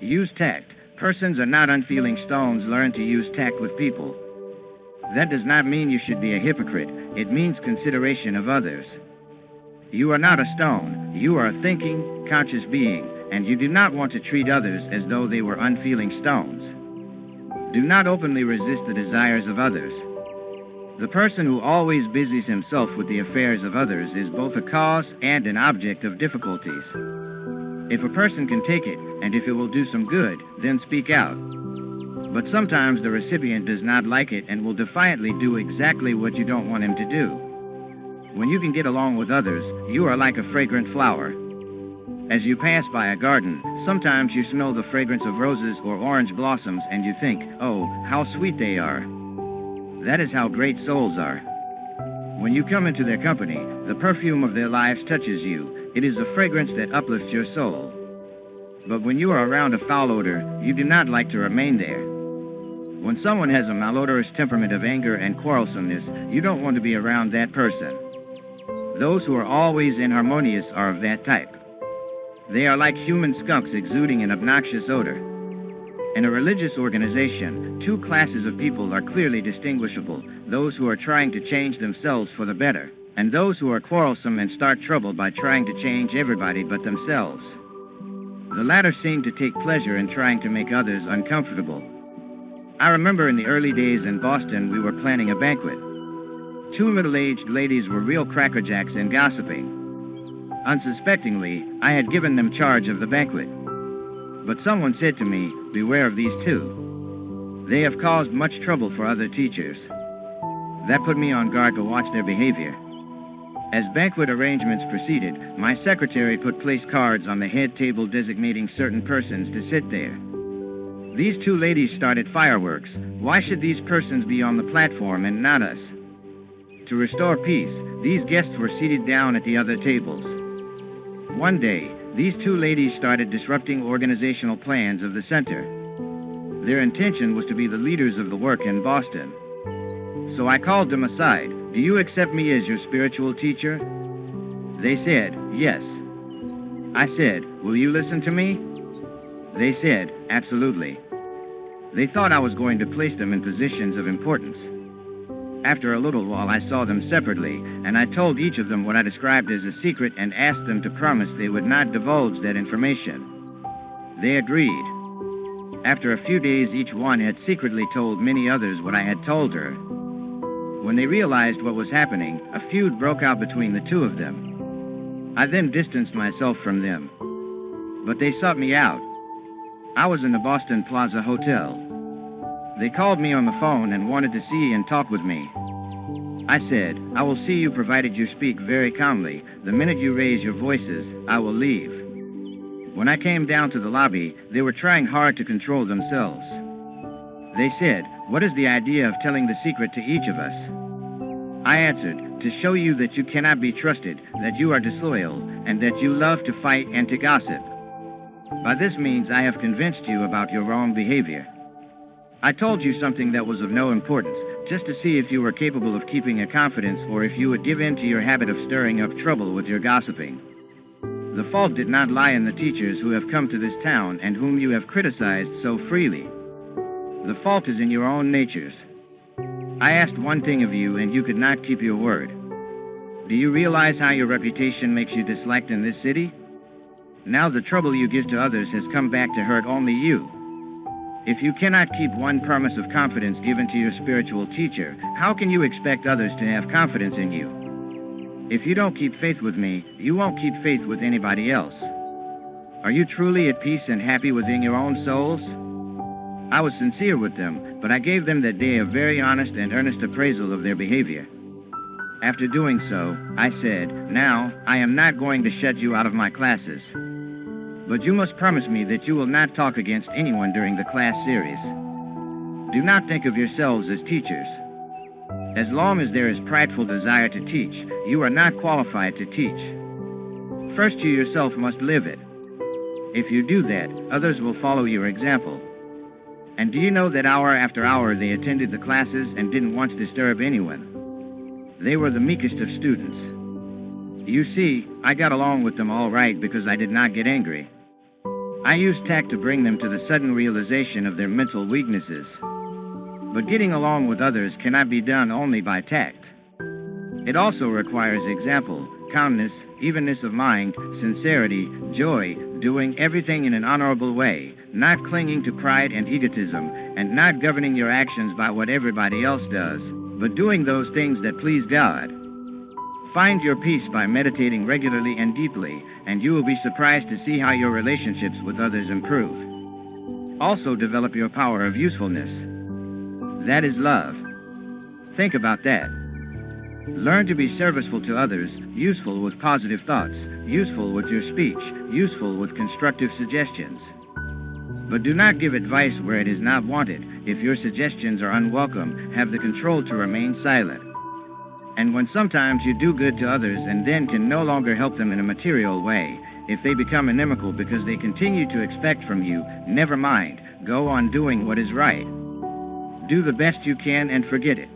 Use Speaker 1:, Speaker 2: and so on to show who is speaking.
Speaker 1: Use tact. Persons are not unfeeling stones. Learn to use tact with people. That does not mean you should be a hypocrite. It means consideration of others. You are not a stone. You are a thinking, conscious being, and you do not want to treat others as though they were unfeeling stones. Do not openly resist the desires of others. The person who always busies himself with the affairs of others is both a cause and an object of difficulties. If a person can take it, and if it will do some good, then speak out. But sometimes the recipient does not like it and will defiantly do exactly what you don't want him to do. When you can get along with others, you are like a fragrant flower. As you pass by a garden, sometimes you smell the fragrance of roses or orange blossoms and you think, oh, how sweet they are. That is how great souls are. When you come into their company, the perfume of their lives touches you. It is a fragrance that uplifts your soul. But when you are around a foul odor, you do not like to remain there. When someone has a malodorous temperament of anger and quarrelsomeness, you don't want to be around that person. Those who are always inharmonious are of that type. They are like human skunks exuding an obnoxious odor. In a religious organization, two classes of people are clearly distinguishable: those who are trying to change themselves for the better, and those who are quarrelsome and start trouble by trying to change everybody but themselves. The latter seem to take pleasure in trying to make others uncomfortable. I remember in the early days in Boston, we were planning a banquet. Two middle-aged ladies were real crackerjacks and gossiping. Unsuspectingly, I had given them charge of the banquet. But someone said to me, beware of these two. They have caused much trouble for other teachers. That put me on guard to watch their behavior. As banquet arrangements proceeded, my secretary put place cards on the head table designating certain persons to sit there. These two ladies started fireworks. Why should these persons be on the platform and not us? To restore peace, these guests were seated down at the other tables. One day, these two ladies started disrupting organizational plans of the center. Their intention was to be the leaders of the work in Boston. So I called them aside. Do you accept me as your spiritual teacher? They said, yes. I said, will you listen to me? They said, absolutely. They thought I was going to place them in positions of importance. After a little while, I saw them separately, and I told each of them what I described as a secret and asked them to promise they would not divulge that information. They agreed. After a few days, each one had secretly told many others what I had told her. When they realized what was happening, a feud broke out between the two of them. I then distanced myself from them. But they sought me out. I was in the Boston Plaza Hotel. They called me on the phone and wanted to see and talk with me. I said, I will see you provided you speak very calmly. The minute you raise your voices, I will leave. When I came down to the lobby, they were trying hard to control themselves. They said, what is the idea of telling the secret to each of us? I answered, to show you that you cannot be trusted, that you are disloyal, and that you love to fight and to gossip. By this means, I have convinced you about your wrong behavior. I told you something that was of no importance, just to see if you were capable of keeping a confidence or if you would give in to your habit of stirring up trouble with your gossiping. The fault did not lie in the teachers who have come to this town and whom you have criticized so freely. The fault is in your own natures. I asked one thing of you and you could not keep your word. Do you realize how your reputation makes you disliked in this city? Now the trouble you give to others has come back to hurt only you. If you cannot keep one promise of confidence given to your spiritual teacher, how can you expect others to have confidence in you? If you don't keep faith with me, you won't keep faith with anybody else. Are you truly at peace and happy within your own souls? I was sincere with them, but I gave them that day a very honest and earnest appraisal of their behavior. After doing so, I said, now, I am not going to shut you out of my classes. But you must promise me that you will not talk against anyone during the class series. Do not think of yourselves as teachers. As long as there is prideful desire to teach, you are not qualified to teach. First, you yourself must live it. If you do that, others will follow your example. And do you know that hour after hour they attended the classes and didn't once disturb anyone? They were the meekest of students. You see, I got along with them all right because I did not get angry. I use tact to bring them to the sudden realization of their mental weaknesses. But getting along with others cannot be done only by tact. It also requires example, calmness, evenness of mind, sincerity, joy, doing everything in an honorable way, not clinging to pride and egotism, and not governing your actions by what everybody else does, but doing those things that please God. Find your peace by meditating regularly and deeply, and you will be surprised to see how your relationships with others improve. Also develop your power of usefulness. That is love. Think about that. Learn to be serviceful to others, useful with positive thoughts, useful with your speech, useful with constructive suggestions. But do not give advice where it is not wanted. If your suggestions are unwelcome, have the control to remain silent. And when sometimes you do good to others and then can no longer help them in a material way, if they become inimical because they continue to expect from you, never mind. Go on doing what is right. Do the best you can and forget it.